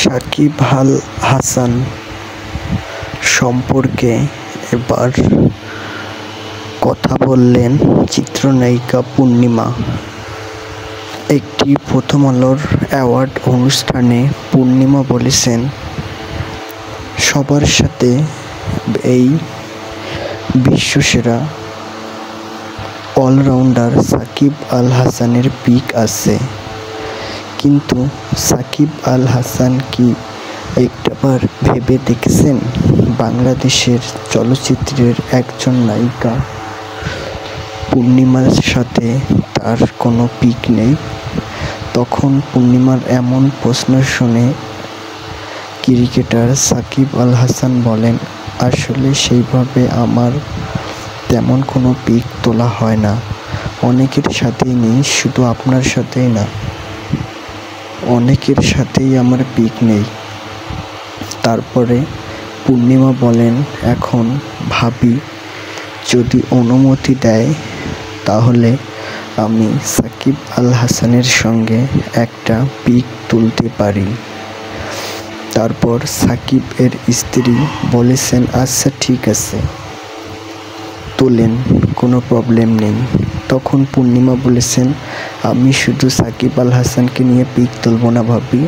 সাকিব আল হাসান সম্পর্কে এবার কথা বললেন চিত্রনায়িকা পূর্ণিমা। একটি প্রথম আলোর অ্যাওয়ার্ড অনুষ্ঠানে পূর্ণিমা বলেছেন, সবার সাথে এই বিশ্বসেরা অলরাউন্ডার সাকিব আল হাসানের পিক আছে, কিন্তু সাকিব আল হাসান কি একটাবার ভেবে দেখেছেন বাংলাদেশের চলচ্চিত্রের একজন নায়িকা পূর্ণিমার সাথে তার কোনো পিক নেই? তখন পূর্ণিমার এমন প্রশ্ন শুনে ক্রিকেটার সাকিব আল হাসান বলেন, আসলে সেইভাবে আমার তেমন কোনো পিক তোলা হয় না, অনেকের সাথেই নেই, শুধু আপনার সাথেই না, অনেকের সাথেই আমার পিক নেই। তারপরে পূর্ণিমা বলেন, এখন ভাবি যদি অনুমতি দেয় তাহলে আমি সাকিব আল হাসানের সঙ্গে একটা পিক তুলতে পারি। তারপর সাকিব এর স্ত্রী বলেছেন, আচ্ছা ঠিক আছে, তোলেন, কোনো প্রবলেম নেই। তখন পূর্ণিমা বলেছেন, আমি শুধু সাকিব আল হাসানকে নিয়ে পিক তুলব না ভাবি,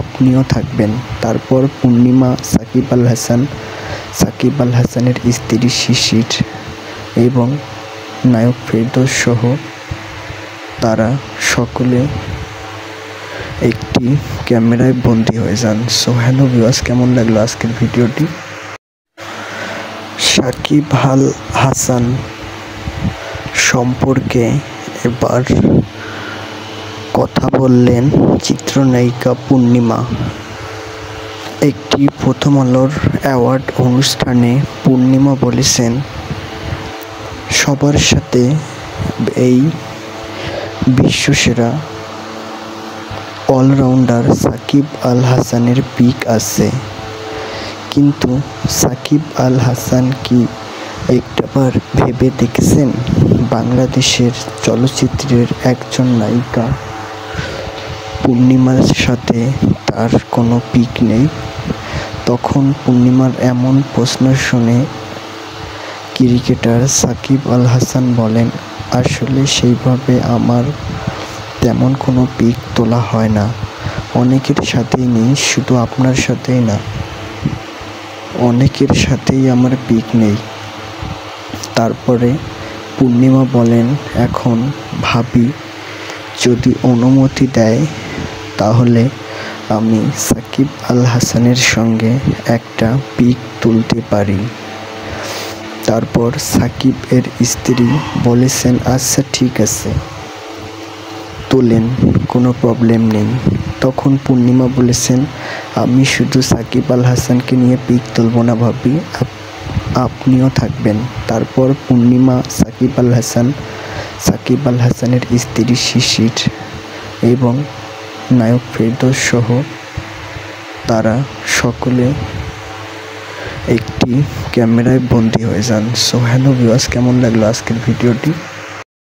আপনিও থাকবেন। তারপর পূর্ণিমা সাকিব আল হাসানের স্ত্রী শিশির এবং নায়ক ফেরদৌস সহ তারা সকলে একটি ক্যামেরায় বন্দী হয়ে যান। সো হ্যালো ভিউয়ার্স, কেমন লাগলো আজকের ভিডিওটি? সাকিব আল হাসান সম্পর্কে এবার কথা বললেন চিত্রনায়িকা পূর্ণিমা। একটি প্রথম আলোর অ্যাওয়ার্ড অনুষ্ঠানে পূর্ণিমা বলেছেন, সবার সাথে এই বিশ্বসেরা অলরাউন্ডার সাকিব আল হাসানের পিক আছে, কিন্তু সাকিব আল হাসান কি একটাবার ভেবে দেখেছেন বাংলাদেশের চলচ্চিত্রের একজন নায়িকা পূর্ণিমার সাথে তার কোনো পিক নেই? তখন পূর্ণিমার এমন প্রশ্ন শুনে ক্রিকেটার সাকিব আল হাসান বলেন, আসলে সেইভাবে আমার তেমন কোনো পিক তোলা হয় না, অনেকের সাথেই নেই, শুধু আপনার সাথেই না, অনেকের সাথেই আমার পিক নেই। তারপরে পূর্ণিমা বলেন, এখন ভাবি যদি অনুমতি দেয় তাহলে আমি সাকিব আল হাসানের সঙ্গে একটা পিক তুলতে পারি। তারপর সাকিব এর স্ত্রী বলেছেন, আচ্ছা ঠিক আছে, তোলেন, কোনো প্রবলেম নেই। তখন পূর্ণিমা বলেছেন, আমি শুধু সাকিব আল হাসানকে নিয়ে পিক তুলব না ভাবি, আপনিও থাকবেন। তারপর পূর্ণিমা সাকিব আল হাসানের স্ত্রী শিশির এবং নায়ক ফেরদৌস সহ তারা সকলে একটি ক্যামেরায় বন্দী হয়ে যান। সো হ্যালো ভিউয়ার্স, কেমন লাগলো আজকের ভিডিওটি?